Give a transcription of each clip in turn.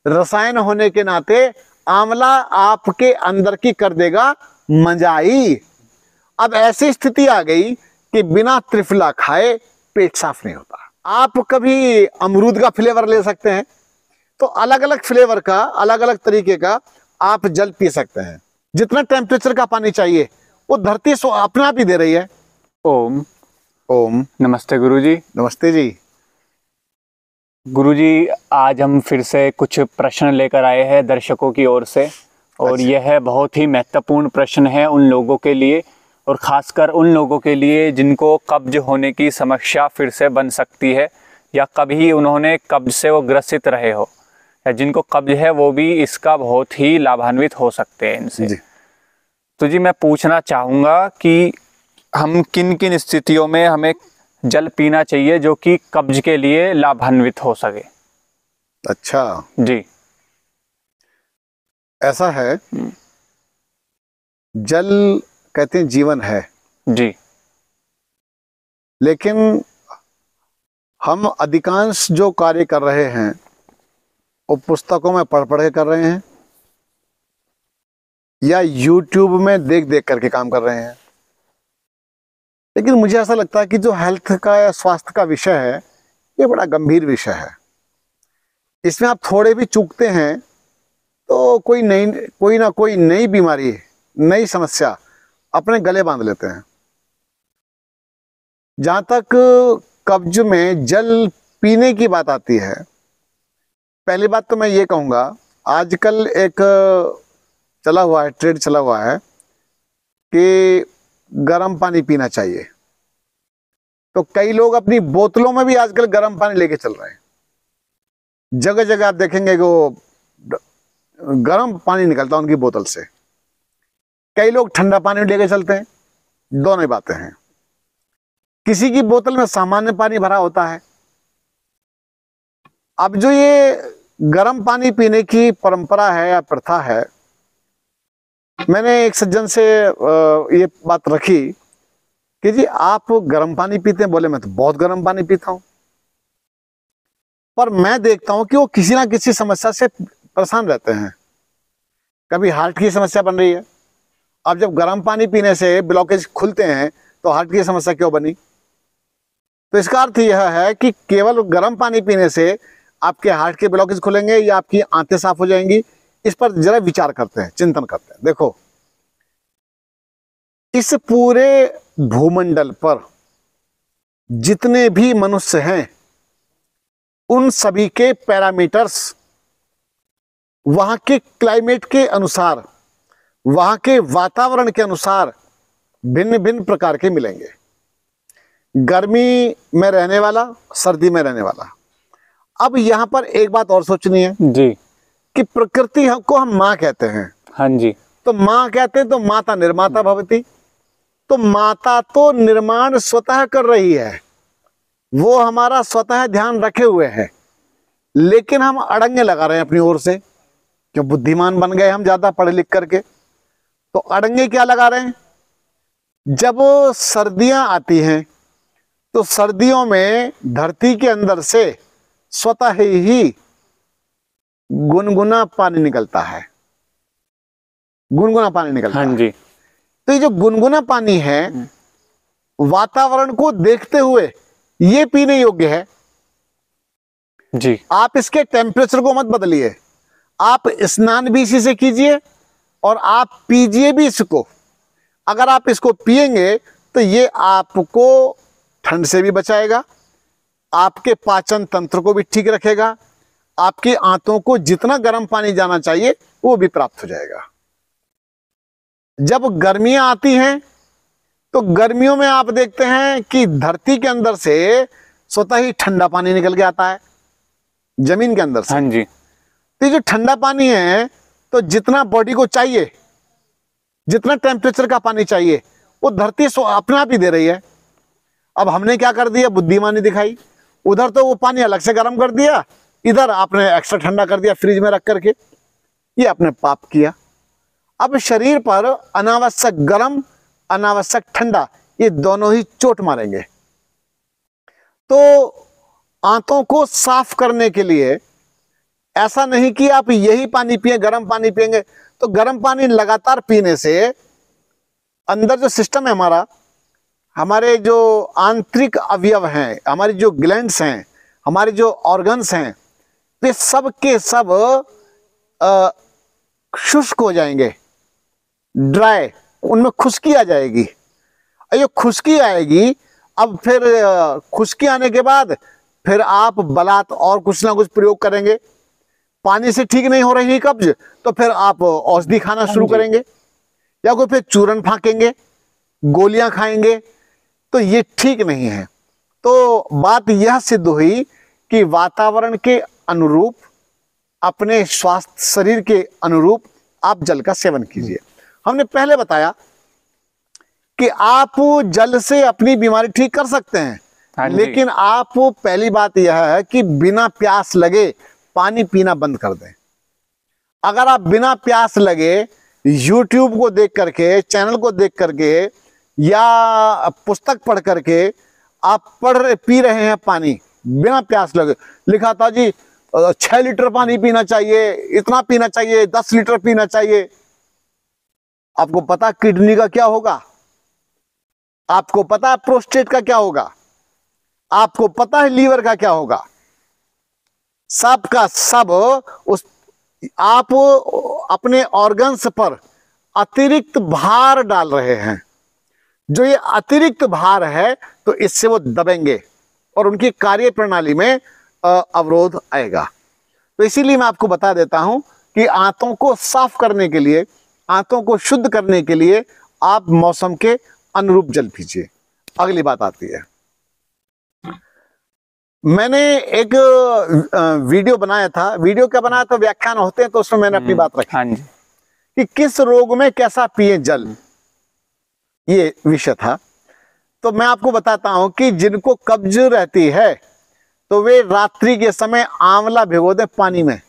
रसायन होने के नाते आंवला आपके अंदर की कर देगा मंजाई। अब ऐसी स्थिति आ गई कि बिना त्रिफला खाए पेट साफ नहीं होता। आप कभी अमरूद का फ्लेवर ले सकते हैं, तो अलग अलग फ्लेवर का, अलग अलग तरीके का आप जल पी सकते हैं। जितना टेम्परेचर का पानी चाहिए वो धरती अपने आप ही दे रही है। ओम। ओम। नमस्ते गुरुजी। नमस्ते जी। गुरुजी, आज हम फिर से कुछ प्रश्न लेकर आए हैं दर्शकों की ओर से, और अच्छा। यह बहुत ही महत्वपूर्ण प्रश्न है उन लोगों के लिए, और ख़ासकर उन लोगों के लिए जिनको कब्ज होने की समस्या फिर से बन सकती है, या कभी उन्होंने कब्ज से वो ग्रसित रहे हो, या जिनको कब्ज है वो भी इसका बहुत ही लाभान्वित हो सकते हैं इनसे जी। तो जी मैं पूछना चाहूँगा कि हम किन किन स्थितियों में हमें जल पीना चाहिए जो कि कब्ज के लिए लाभान्वित हो सके। अच्छा, जी। ऐसा है, जल कहते हैं जीवन है, जी। लेकिन हम अधिकांश जो कार्य कर रहे हैं वो पुस्तकों में पढ़ पढ़ के कर रहे हैं या YouTube में देख देख करके काम कर रहे हैं। लेकिन मुझे ऐसा लगता है कि जो हेल्थ का या स्वास्थ्य का विषय है ये बड़ा गंभीर विषय है। इसमें आप थोड़े भी चूकते हैं तो कोई ना कोई नई बीमारी, नई समस्या अपने गले बांध लेते हैं। जहां तक कब्ज में जल पीने की बात आती है, पहली बात तो मैं ये कहूँगा, आजकल एक चला हुआ है, ट्रेंड चला हुआ है कि गर्म पानी पीना चाहिए। तो कई लोग अपनी बोतलों में भी आजकल गर्म पानी लेके चल रहे हैं। जगह जगह आप देखेंगे कि वो गर्म पानी निकलता है उनकी बोतल से। कई लोग ठंडा पानी लेके चलते हैं। दोनों ही बातें हैं। किसी की बोतल में सामान्य पानी भरा होता है। अब जो ये गर्म पानी पीने की परंपरा है या प्रथा है, मैंने एक सज्जन से ये बात रखी कि जी आप गर्म पानी पीते हैं? बोले मैं तो बहुत गर्म पानी पीता हूं, पर मैं देखता हूं कि वो किसी ना किसी समस्या से परेशान रहते हैं। कभी हार्ट की समस्या बन रही है। अब जब गर्म पानी पीने से ब्लॉकेज खुलते हैं तो हार्ट की समस्या क्यों बनी? तो इसका अर्थ यह है कि केवल गर्म पानी पीने से आपके हार्ट के ब्लॉकेज खुलेंगे या आपकी आंतें साफ हो जाएंगी? इस पर जरा विचार करते हैं, चिंतन करते हैं। देखो, इस पूरे भूमंडल पर जितने भी मनुष्य हैं उन सभी के पैरामीटर्स वहां के क्लाइमेट के अनुसार, वहां के वातावरण के अनुसार भिन्न भिन्न प्रकार के मिलेंगे। गर्मी में रहने वाला, सर्दी में रहने वाला। अब यहां पर एक बात और सोचनी है जी कि प्रकृति को हम माँ कहते हैं। हाँ जी। तो माँ कहते हैं तो माता निर्माता भवती। तो माता तो निर्माण स्वतः कर रही है, वो हमारा स्वतः ध्यान रखे हुए है, लेकिन हम अड़ंगे लगा रहे हैं अपनी ओर से। क्यों? बुद्धिमान बन गए हम ज्यादा पढ़े लिख करके। तो अड़ंगे क्या लगा रहे हैं? जब सर्दियां आती हैं तो सर्दियों में धरती के अंदर से स्वतः ही गुनगुना पानी निकलता है। गुनगुना पानी निकलता है। हाँ जी। तो ये जो गुनगुना पानी है, वातावरण को देखते हुए ये पीने योग्य है। जी। आप इसके टेम्परेचर को मत बदलिए। आप स्नान भी इसी से कीजिए और आप पीजिए भी इसको। अगर आप इसको पिएंगे तो ये आपको ठंड से भी बचाएगा, आपके पाचन तंत्र को भी ठीक रखेगा, आपकी आंतों को जितना गर्म पानी जाना चाहिए वो भी प्राप्त हो जाएगा। जब गर्मियां आती हैं तो गर्मियों में आप देखते हैं कि धरती के अंदर से स्वतः ही ठंडा पानी निकल के आता है जमीन के अंदर से। हाँ जी। तो ये जो ठंडा पानी है, तो जितना बॉडी को चाहिए, जितना टेम्परेचर का पानी चाहिए, वो धरती अपने आप ही दे रही है। अब हमने क्या कर दिया? बुद्धिमानी दिखाई। उधर तो वो पानी अलग से गर्म कर दिया, इधर आपने एक्स्ट्रा ठंडा कर दिया फ्रिज में रख करके। ये आपने पाप किया। अब शरीर पर अनावश्यक गर्म, अनावश्यक ठंडा, ये दोनों ही चोट मारेंगे। तो आंतों को साफ करने के लिए ऐसा नहीं कि आप यही पानी पिए, गर्म पानी पिएंगे तो गर्म पानी लगातार पीने से अंदर जो सिस्टम है हमारा, हमारे जो आंतरिक अवयव हैं, हमारी जो ग्लैंड्स हैं, हमारे जो ऑर्गन्स हैं, वे सब के सब शुष्क हो जाएंगे, ड्राई, उनमें खुश्की आ जाएगी। ये खुश्की आएगी, अब फिर खुश्की आने के बाद फिर आप बलात् और कुछ ना कुछ प्रयोग करेंगे। पानी से ठीक नहीं हो रही है कब्ज तो फिर आप औषधि खाना शुरू करेंगे, या कोई फिर चूरन फाकेंगे, गोलियां खाएंगे, तो ये ठीक नहीं है। तो बात यह सिद्ध हुई कि वातावरण के अनुरूप, अपने स्वास्थ्य शरीर के अनुरूप आप जल का सेवन कीजिए। हमने पहले बताया कि आप जल से अपनी बीमारी ठीक कर सकते हैं, लेकिन आप, पहली बात यह है कि बिना प्यास लगे पानी पीना बंद कर दें। अगर आप बिना प्यास लगे YouTube को देख करके, चैनल को देख करके या पुस्तक पढ़ करके आप पी रहे हैं पानी बिना प्यास लगे, लिखा था जी 6 लीटर पानी पीना चाहिए, इतना पीना चाहिए, 10 लीटर पीना चाहिए। आपको पता किडनी का क्या होगा? आपको पता है प्रोस्टेट का क्या होगा? आपको पता है लीवर का क्या होगा? सब का सब आप अपने ऑर्गन्स पर अतिरिक्त भार डाल रहे हैं। जो ये अतिरिक्त भार है तो इससे वो दबेंगे और उनकी कार्य प्रणाली में अवरोध आएगा। तो इसीलिए मैं आपको बता देता हूं कि आंतों को साफ करने के लिए, आंतों को शुद्ध करने के लिए आप मौसम के अनुरूप जल पीजिए। अगली बात आती है, मैंने एक वीडियो बनाया था। वीडियो क्या बनाया था? व्याख्यान होते हैं तो उसमें मैंने अपनी बात रखी। हाँ जी। कि किस रोग में कैसा पिए जल, ये विषय था। तो मैं आपको बताता हूं कि जिनको कब्ज रहती है तो वे रात्रि के समय आंवला भिगो दें पानी में,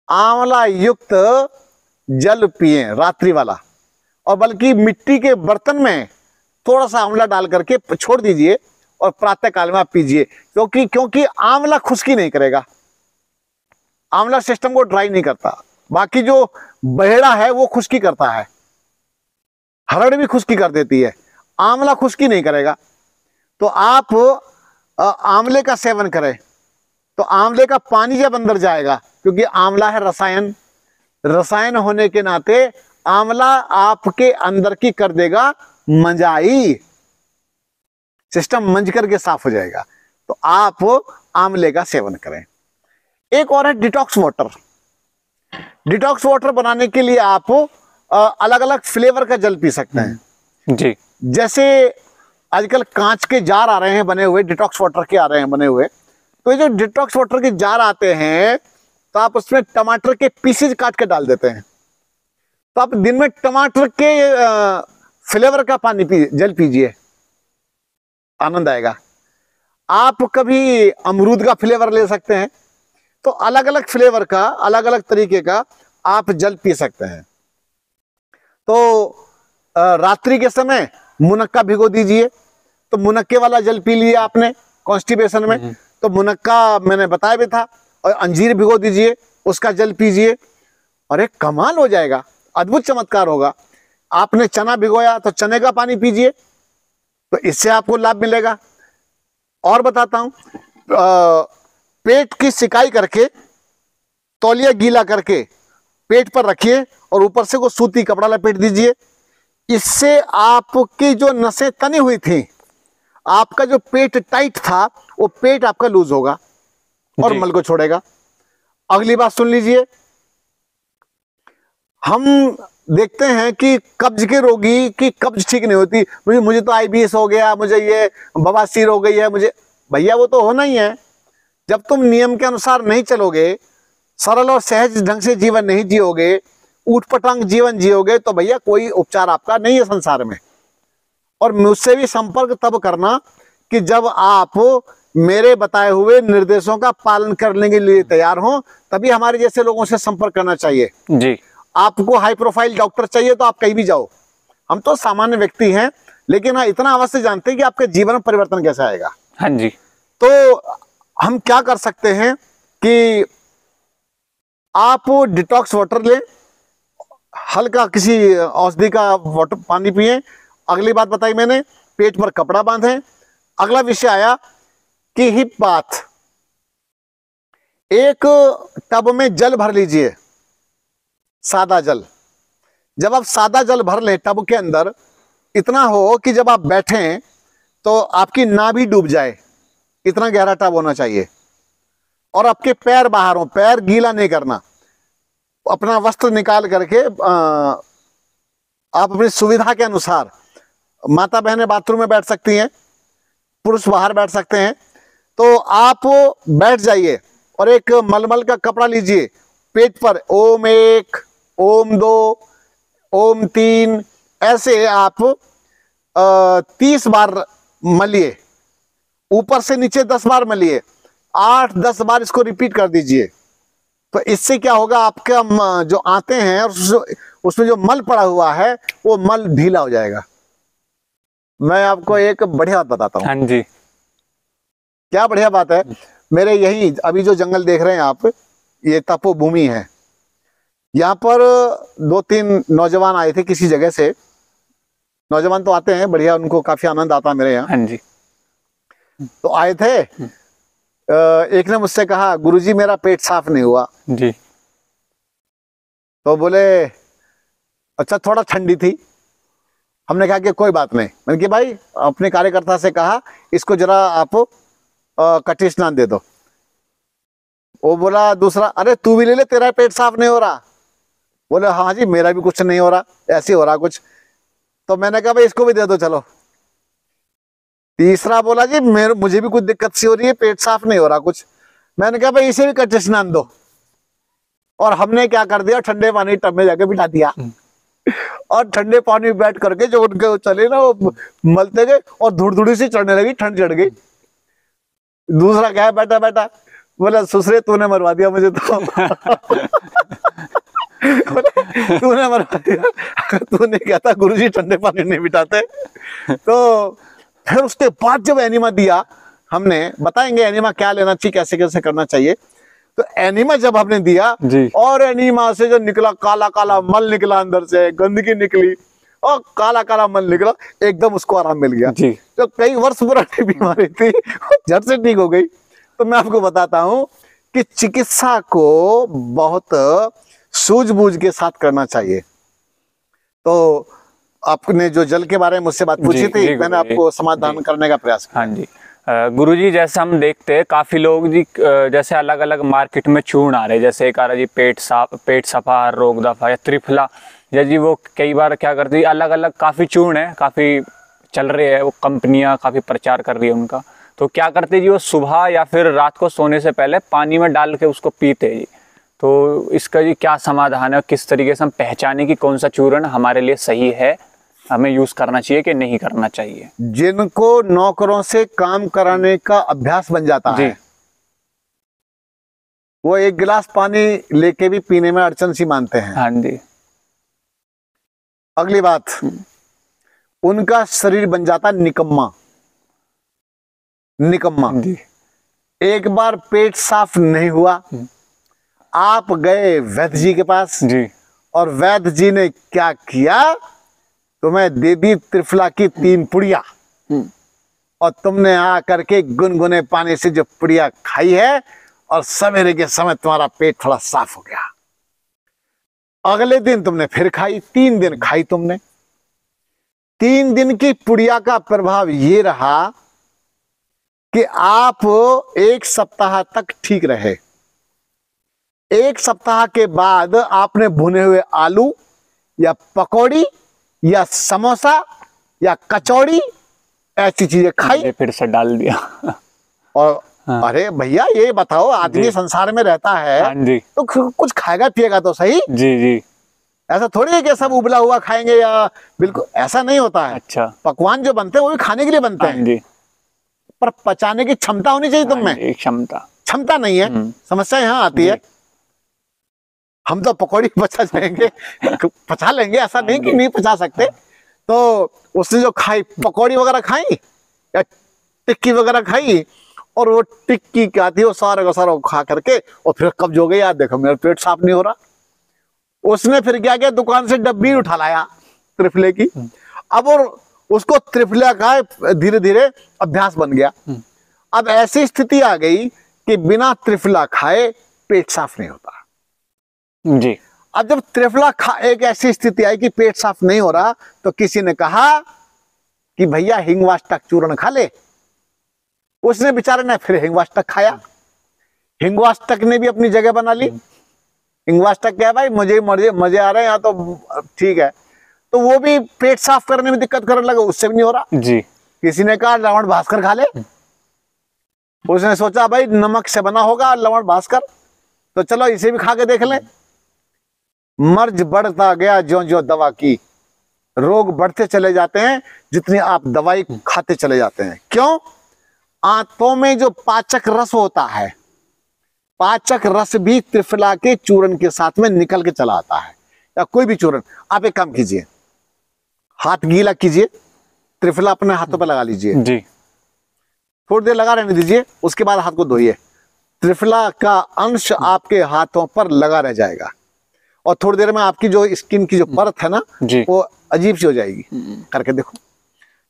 आंवला युक्त जल पिए रात्रि वाला, और बल्कि मिट्टी के बर्तन में थोड़ा सा आंवला डाल करके छोड़ दीजिए और प्रातः काल में आप पीजिए। क्योंकि आंवला खुश्की नहीं करेगा, आंवला सिस्टम को ड्राई नहीं करता। बाकी जो बहेड़ा है वो खुश्की करता है, हरड़ भी खुश्की कर देती है, आंवला खुश्की नहीं करेगा। तो आप आंवले का सेवन करें तो आंवले का पानी जब अंदर जाएगा, क्योंकि आंवला है रसायन, रसायन होने के नाते आंवला आपके अंदर की कर देगा मंजाई, सिस्टम मंज करके साफ हो जाएगा। तो आप आंवले का सेवन करें। एक और है डिटॉक्स वाटर। डिटॉक्स वाटर बनाने के लिए आप अलग अलग फ्लेवर का जल पी सकते हैं जी। जैसे आजकल कांच के जार आ रहे हैं बने हुए, डिटॉक्स वाटर के आ रहे हैं बने हुए। तो ये जो डिटॉक्स वाटर के जार आते हैं तो आप उसमें टमाटर के पीसेज काट के डाल देते हैं, तो आप दिन में टमाटर के फ्लेवर का पानी जल पीजिए, आनंद आएगा। आप कभी अमरूद का फ्लेवर ले सकते हैं। तो अलग अलग फ्लेवर का, अलग अलग तरीके का आप जल पी सकते हैं। तो रात्रि के समय मुनक्का भिगो दीजिए, तो मुनक्के वाला जल पी लिया आपने कॉन्स्टिपेशन में, तो मुनक्का मैंने बताया भी था। और अंजीर भिगो दीजिए, उसका जल पीजिए, और एक कमाल हो जाएगा, अद्भुत चमत्कार होगा। आपने चना भिगोया तो चने का पानी पीजिए, तो इससे आपको लाभ मिलेगा। और बताता हूं, पेट की सिकाई करके तौलिया गीला करके पेट पर रखिए और ऊपर से को सूती कपड़ा लपेट दीजिए। इससे आपकी जो नसें तनी हुई थी, आपका जो पेट टाइट था, वो पेट आपका लूज होगा और मल को छोड़ेगा। अगली बात सुन लीजिए, हम देखते हैं कि कब्ज के रोगी की कब्ज ठीक नहीं होती। मुझे तो IBS हो गया, मुझे ये बवासीर हो गई है, मुझे। भैया वो तो होना ही है। जब तुम नियम के अनुसार नहीं चलोगे, सरल और सहज ढंग से जीवन नहीं जियोगे, ऊटपटांग जीवन जियोगे, तो भैया कोई उपचार आपका नहीं है संसार में। और मुझसे भी संपर्क तब करना कि जब आप मेरे बताए हुए निर्देशों का पालन करने के लिए तैयार हो, तभी हमारे जैसे लोगों से संपर्क करना चाहिए जी। आपको हाई प्रोफाइल डॉक्टर चाहिए तो आप कहीं भी जाओ, हम तो सामान्य व्यक्ति हैं, लेकिन हाँ इतना अवश्य जानते हैं कि आपके जीवन में परिवर्तन कैसा आएगा। हाँ जी। तो हम क्या कर सकते हैं कि आप डिटॉक्स वाटर लें, हल्का किसी औषधि का वाटर पानी पिए। अगली बात बताई मैंने, पेट पर कपड़ा बांधें। अगला विषय आया कि हिप बाथ। एक टब में जल भर लीजिए, सादा जल। जब आप सादा जल भर लें टब के अंदर, इतना हो कि जब आप बैठें तो आपकी नाभि डूब जाए, इतना गहरा टब होना चाहिए। और आपके पैर बाहर हो, पैर गीला नहीं करना। अपना वस्त्र निकाल करके आप अपनी सुविधा के अनुसार, माता बहनें बाथरूम में बैठ सकती हैं, पुरुष बाहर बैठ सकते हैं, तो आप बैठ जाइए और एक मलमल का कपड़ा लीजिए, पेट पर ओम 1, ओम 2, ओम 3 ऐसे आप 30 बार मलिए। ऊपर से नीचे 10 बार मलिए, 8-10 बार इसको रिपीट कर दीजिए। तो इससे क्या होगा, आपका जो आते हैं और उसमें जो मल पड़ा हुआ है वो मल ढीला हो जाएगा। मैं आपको एक बढ़िया बात बताता हूँ। हाँ जी। क्या बढ़िया बात है। मेरे यही अभी जो जंगल देख रहे हैं आप, ये तपोभूमि है। यहाँ पर 2-3 नौजवान आए थे किसी जगह से। नौजवान तो आते हैं बढ़िया, उनको काफी आनंद आता है मेरे यहाँ। हाँ जी। तो आए थे, एक ने मुझसे कहा, गुरुजी मेरा पेट साफ नहीं हुआ जी। तो बोले अच्छा, थोड़ा ठंडी थी। हमने कहा कि कोई बात नहीं। मैंने कि भाई अपने कार्यकर्ता से कहा इसको जरा आप कटी स्नान दे दो। वो बोला दूसरा, अरे तू भी ले ले, तेरा पेट साफ नहीं हो रहा। बोले हाँ जी मेरा भी कुछ नहीं हो रहा, ऐसे हो रहा कुछ। तो मैंने कहा भाई इसको भी दे दो चलो। तीसरा बोला जी मुझे भी कुछ दिक्कत सी हो रही है, पेट साफ नहीं हो रहा कुछ। मैंने कहा भाई इसे भी कच्चे स्नान दो। और हमने क्या कर दिया, ठंडे पानी टब में जाके बिठा दिया और ठंडे पानी में बैठ करके जो उनके चले ना, वो मलते गए और धुड़ धुड़ी सी चढ़ने लगी, ठंड चढ़ गई। दूसरा क्या है, बैठा बैठा बोला ससुरे तूने मरवा दिया मुझे तो तूने मरवा दिया, तूने क्या था गुरुजी ठंडे पानी नहीं बिठाते। तो फिर उसके बाद जब एनिमा दिया, हमने बताएंगे एनिमा क्या लेना चाहिए, कैसे कैसे करना चाहिए। तो एनिमा जब हमने दिया और एनिमा से जो निकला काला काला मल निकला, अंदर से गंदगी निकली और काला काला मल निकला, एकदम उसको आराम मिल गया। जो कई वर्ष पुरानी बीमारी थी झट से ठीक हो गई। तो मैं आपको बताता हूं कि चिकित्सा को बहुत सूझबूझ के साथ करना चाहिए। तो आपने जो जल के बारे में मुझसे बात पूछी थी, मैंने आपको समाधान करने का प्रयास किया। हाँ जी गुरुजी, जैसे हम देखते हैं काफ़ी लोग जी, जैसे अलग अलग मार्केट में चूर्ण आ रहे हैं, जैसे एक आ रहा जी पेट सफा, रोग दफा या त्रिफला, या जी वो कई बार क्या करती है, अलग अलग काफ़ी चूर्ण है, काफ़ी चल रहे हैं, वो कंपनियां काफ़ी प्रचार कर रही है उनका। तो क्या करते जी, वो सुबह या फिर रात को सोने से पहले पानी में डाल के उसको पीते हैं जी। तो इसका जी क्या समाधान है, किस तरीके से हम पहचाने कि कौन सा चूर्ण हमारे लिए सही है, हमें यूज करना चाहिए कि नहीं करना चाहिए? जिनको नौकरों से काम कराने का अभ्यास बन जाता है, वो एक गिलास पानी लेके भी पीने में अड़चन सी मानते हैं। हाँ जी। अगली बात, उनका शरीर बन जाता निकम्मा। निकम्मा जी। एक बार पेट साफ नहीं हुआ, आप गए वैद्य जी के पास जी, और वैद्य जी ने क्या किया, तुम्हें दे दी त्रिफला की 3 पुड़िया और तुमने आ करके गुनगुने पानी से जो पुड़िया खाई है और सवेरे के समय तुम्हारा पेट थोड़ा साफ हो गया। अगले दिन तुमने फिर खाई, 3 दिन खाई तुमने। 3 दिन की पुड़िया का प्रभाव ये रहा कि आप 1 सप्ताह तक ठीक रहे। 1 सप्ताह के बाद आपने भुने हुए आलू या पकौड़ी या समोसा या कचौड़ी ऐसी चीजें खाई, फिर से डाल दिया और अरे भैया ये बताओ, आदमी संसार में रहता है तो कुछ खाएगा पिएगा तो सही। जी जी। ऐसा थोड़ी है कि सब उबला हुआ खाएंगे, या बिल्कुल ऐसा नहीं होता है। अच्छा। पकवान जो बनते हैं वो भी खाने के लिए बनते हैं, पर पचाने की क्षमता होनी चाहिए तुम में। क्षमता नहीं है, समस्या यहाँ आती है। हम तो पकौड़ी पचा जाएंगे, पचा लेंगे, ऐसा नहीं कि नहीं पचा सकते। तो उसने जो खाई, पकौड़ी वगैरह खाई या टिक्की वगैरह खाई, और वो टिक्की क्या थी वो सारा का सारा खा करके और फिर कब्ज हो गई, यार देखो मेरा पेट साफ नहीं हो रहा। उसने फिर क्या किया, दुकान से डब्बी उठा लाया त्रिफले की। अब और उसको त्रिफला का धीरे धीरे अभ्यास बन गया। अब ऐसी स्थिति आ गई कि बिना त्रिफला खाए पेट साफ नहीं होता जी। अब जब त्रिफला एक ऐसी स्थिति आई कि पेट साफ नहीं हो रहा, तो किसी ने कहा कि भैया हिंगवाष्टक चूर्ण खा ले। उसने बेचारे ने फिर हिंगवाष्टक खाया। हिंगवाष्टक ने भी अपनी जगह बना ली। हिंगवाष्टक क्या है भाई, मुझे मजे आ रहे हैं यहाँ तो ठीक है, तो वो भी पेट साफ करने में दिक्कत करने लगा, उससे भी नहीं हो रहा जी। किसी ने कहा लवण भास्कर खा ले। उसने सोचा भाई नमक से बना होगा लवण भास्कर, तो चलो इसे भी खा के देख लें। मर्ज बढ़ता गया ज्यों ज्यों दवा की, रोग बढ़ते चले जाते हैं जितनी आप दवाई खाते चले जाते हैं। क्यों? आंतों में जो पाचक रस होता है, पाचक रस भी त्रिफला के चूर्ण के साथ में निकल के चला आता है, या कोई भी चूर्ण। आप एक काम कीजिए, हाथ गीला कीजिए, त्रिफला अपने हाथों पर लगा लीजिए जी। थोड़ी देर लगा रहने दीजिए, उसके बाद हाथ को धोइए। त्रिफला का अंश आपके हाथों पर लगा रह जाएगा और थोड़ी देर में आपकी जो स्किन की जो परत है ना वो अजीब सी हो जाएगी। करके देखो।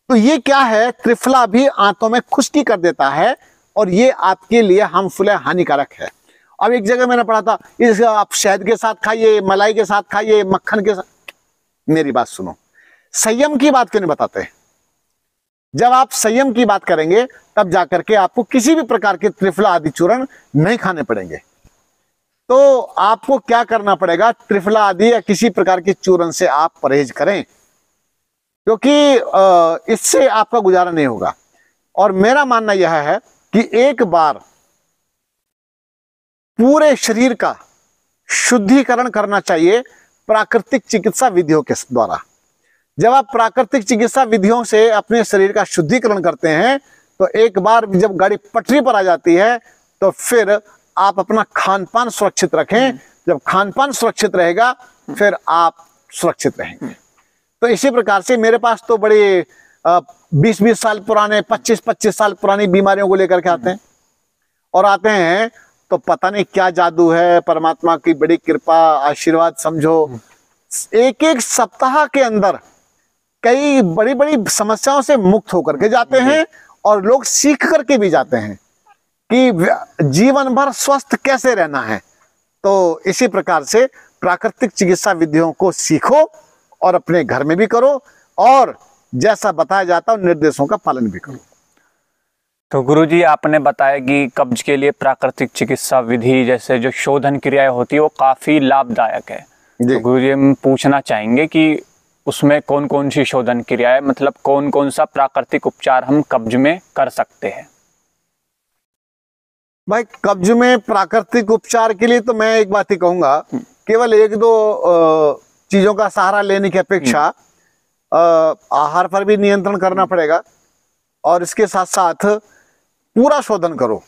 तो ये क्या है, त्रिफला भी आंतों में खुश्की कर देता है और ये आपके लिए हार्मफुल है, हानिकारक है। अब एक जगह मैंने पढ़ा था, इस आप शहद के साथ खाइए, मलाई के साथ खाइए, मक्खन के साथ। मेरी बात सुनो, संयम की बात क्यों नहीं बताते? जब आप संयम की बात करेंगे तब जाकर के आपको किसी भी प्रकार के त्रिफला आदि चूर्ण नहीं खाने पड़ेंगे। तो आपको क्या करना पड़ेगा, त्रिफला आदि या किसी प्रकार के चूर्ण से आप परहेज करें, क्योंकि इससे आपका गुजारा नहीं होगा। और मेरा मानना यह है कि एक बार पूरे शरीर का शुद्धिकरण करना चाहिए प्राकृतिक चिकित्सा विधियों के द्वारा। जब आप प्राकृतिक चिकित्सा विधियों से अपने शरीर का शुद्धिकरण करते हैं तो एक बार जब गाड़ी पटरी पर आ जाती है तो फिर आप अपना खान पान सुरक्षित रखें। जब खान पान सुरक्षित रहेगा फिर आप सुरक्षित रहेंगे। तो इसी प्रकार से मेरे पास तो बड़े 20-20 साल पुराने, 25-25 साल पुरानी बीमारियों को लेकर के आते हैं, और आते हैं तो पता नहीं क्या जादू है, परमात्मा की बड़ी कृपा, आशीर्वाद समझो। एक एक सप्ताह के अंदर कई बड़ी बड़ी समस्याओं से मुक्त होकर के जाते हैं और लोग सीख करके भी जाते हैं कि जीवन भर स्वस्थ कैसे रहना है। तो इसी प्रकार से प्राकृतिक चिकित्सा विधियों को सीखो और अपने घर में भी करो और जैसा बताया जाता है निर्देशों का पालन भी करो। तो गुरुजी आपने बताया कि कब्ज के लिए प्राकृतिक चिकित्सा विधि जैसे जो शोधन क्रियाएं होती है वो काफी लाभदायक है। तो गुरुजी हम पूछना चाहेंगे कि उसमें कौन कौन सी शोधन क्रियाएं, मतलब कौन कौन सा प्राकृतिक उपचार हम कब्ज में कर सकते हैं? भाई कब्ज में प्राकृतिक उपचार के लिए तो मैं एक बात ही कहूंगा, केवल एक दो चीजों का सहारा लेने की अपेक्षा आहार पर भी नियंत्रण करना पड़ेगा और इसके साथ साथ पूरा शोधन करो।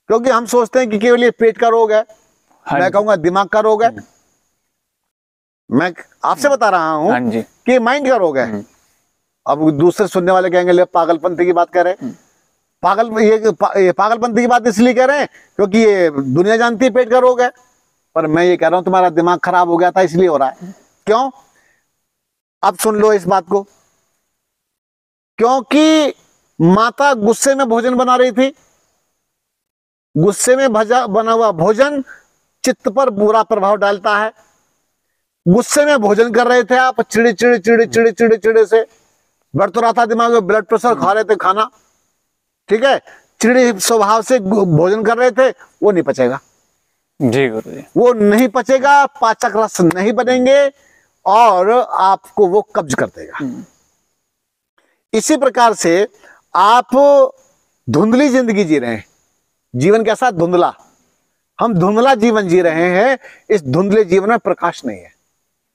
क्योंकि हम सोचते हैं कि केवल ये पेट का रोग है, मैं कहूंगा दिमाग का रोग है। मैं आपसे बता रहा हूं कि माइंड का रोग है। अब दूसरे सुनने वाले कहेंगे ले पागलपंथी की बात कर रहे हैं। ये पागलपंथी की बात इसलिए कह रहे हैं क्योंकि ये दुनिया जानती है पेट का रोग है, पर मैं ये कह रहा हूं तुम्हारा दिमाग खराब हो गया था इसलिए हो रहा है। क्यों? अब सुन लो इस बात को। क्योंकि माता गुस्से में भोजन बना रही थी, गुस्से में बना हुआ भोजन चित्त पर बुरा प्रभाव डालता है। गुस्से में भोजन कर रहे थे आप, चिड़े से बढ़ तो रहा था दिमाग में, ब्लड प्रेशर, खा रहे थे खाना, ठीक है, चिड़े स्वभाव से भोजन कर रहे थे, वो नहीं पचेगा। जी गुरुजी, वो नहीं पचेगा, पाचक रस नहीं बनेंगे और आपको वो कब्ज कर देगा। इसी प्रकार से आप धुंधली जिंदगी जी रहे हैं। जीवन कैसा? धुंधला। हम धुंधला जीवन जी रहे हैं। इस धुंधले जीवन में प्रकाश नहीं है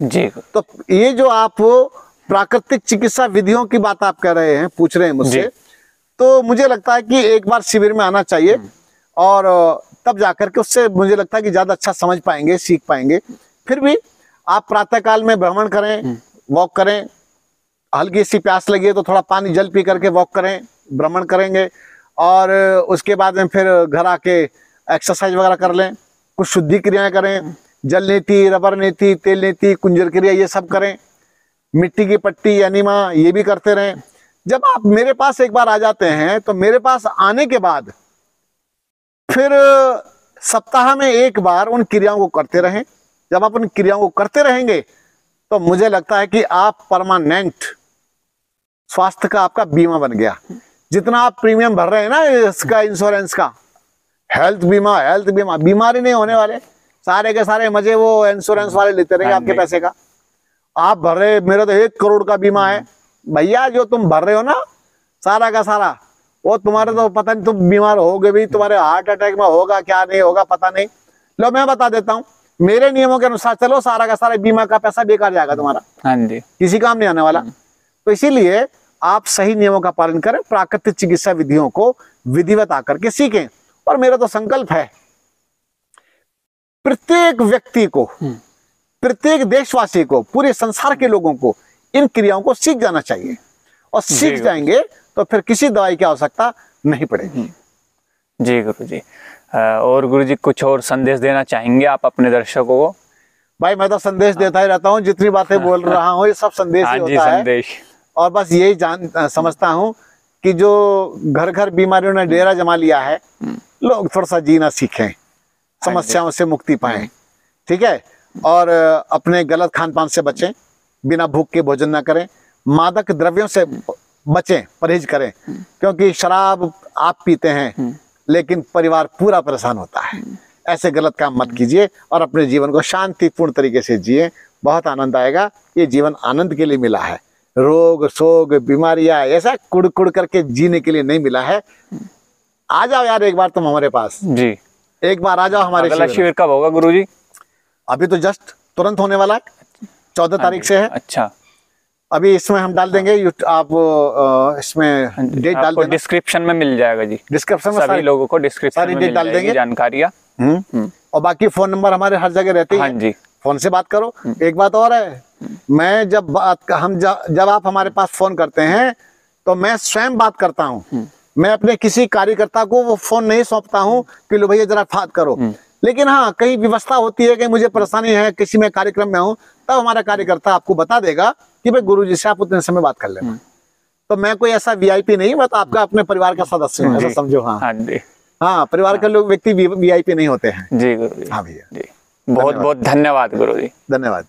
जी। तो ये जो आप प्राकृतिक चिकित्सा विधियों की बात आप कर रहे हैं, पूछ रहे हैं मुझसे, तो मुझे लगता है कि एक बार शिविर में आना चाहिए और तब जाकर के उससे मुझे लगता है कि ज्यादा अच्छा समझ पाएंगे, सीख पाएंगे। फिर भी आप प्रातः काल में भ्रमण करें, वॉक करें, हल्की सी प्यास लगी है तो थोड़ा पानी जल पी करके वॉक करें, भ्रमण करेंगे और उसके बाद में फिर घर आके एक्सरसाइज वगैरह कर लें, कुछ शुद्धि क्रियाएं करें, जल नीति, रबर नीति, तेल नीति, कुंजर क्रिया, ये सब करें। मिट्टी की पट्टी, एनिमा, ये भी करते रहें। जब आप मेरे पास एक बार आ जाते हैं तो मेरे पास आने के बाद फिर सप्ताह में एक बार उन क्रियाओं को करते रहें। जब आप उन क्रियाओं को करते रहेंगे तो मुझे लगता है कि आप परमानेंट स्वास्थ्य का आपका बीमा बन गया। जितना आप प्रीमियम भर रहे हैं ना इसका, इंश्योरेंस का, हेल्थ बीमा, बीमारी नहीं होने वाले, सारे के सारे मजे वो इंश्योरेंस वाले लेते रहेंगे आपके पैसे का। आप भर रहे, मेरा तो 1 करोड़ का बीमा है भैया, जो तुम भर रहे हो ना सारा का सारा, वो तुम्हारे तो पता नहीं, तुम बीमार होगे भी, तुम्हारे हार्ट अटैक में होगा क्या नहीं होगा पता नहीं। लो मैं बता देता हूँ, मेरे नियमों के अनुसार चलो, सारा का सारा बीमा का पैसा बेकार जाएगा तुम्हारा। हाँ जी, किसी काम नहीं आने वाला। तो इसीलिए आप सही नियमों का पालन करें, प्राकृतिक चिकित्सा विधियों को विधिवत आकर के सीखें। और मेरा तो संकल्प है प्रत्येक व्यक्ति को, प्रत्येक देशवासी को, पूरे संसार के लोगों को इन क्रियाओं को सीख जाना चाहिए। और सीख जाएंगे तो फिर किसी दवाई की आवश्यकता नहीं पड़ेगी। जी गुरु जी। और गुरु जी कुछ और संदेश देना चाहेंगे आप अपने दर्शकों को? भाई मैं तो संदेश देता ही रहता हूँ, जितनी बातें बोल रहा हूँ ये सब संदेश ही होता है। और बस यही समझता हूँ कि जो घर घर बीमारियों ने डेरा जमा लिया है, लोग थोड़ा सा जीना सीखें, समस्याओं से मुक्ति पाएं, ठीक है। और अपने गलत खान पान से बचें, बिना भूख के भोजन ना करें, मादक द्रव्यों से बचें, परहेज करें, क्योंकि शराब आप पीते हैं लेकिन परिवार पूरा परेशान होता है। ऐसे गलत काम मत कीजिए और अपने जीवन को शांतिपूर्ण तरीके से जिए, बहुत आनंद आएगा। ये जीवन आनंद के लिए मिला है, रोग शोक बीमारियां ऐसा कुड़ कुड़ करके जीने के लिए नहीं मिला है। आ जाओ यार एक बार तुम हमारे पास जी, एक बार आ जाओ हमारे अगला शिविर कब होगा गुरु जी? अभी तो जस्ट तुरंत होने वाला है, 14 तारीख से है। अच्छा, अभी इसमें हम डाल देंगे, आप इसमें डेट डाल देना, डिस्क्रिप्शन में मिल जाएगा जी। डिस्क्रिप्शन में सभी लोगों को डिस्क्रिप्शन में मिल डाल देंगे जानकारियाँ। और बाकी फोन नंबर हमारे हर जगह रहते हैं। हाँ जी, फोन से बात करो। एक बात और है, मैं जब आप हमारे पास फोन करते हैं तो मैं स्वयं बात करता हूँ। मैं अपने किसी कार्यकर्ता को वो फोन नहीं सौंपता हूँ कि लो भैया जरा बात करो। लेकिन हाँ, कहीं व्यवस्था होती है कि मुझे परेशानी है, किसी में कार्यक्रम में हूँ, तब हमारा कार्यकर्ता आपको बता देगा कि भाई गुरुजी से आप उतने समय बात कर लेना। तो मैं कोई ऐसा वीआईपी नहीं, बस आपका अपने परिवार का सदस्य हूँ, ऐसा समझो। हाँ हाँ, परिवार के लोग व्यक्ति वीआईपी नहीं होते हैं। जी गुरु जी। हाँ भैया जी, बहुत बहुत धन्यवाद गुरु जी। धन्यवाद।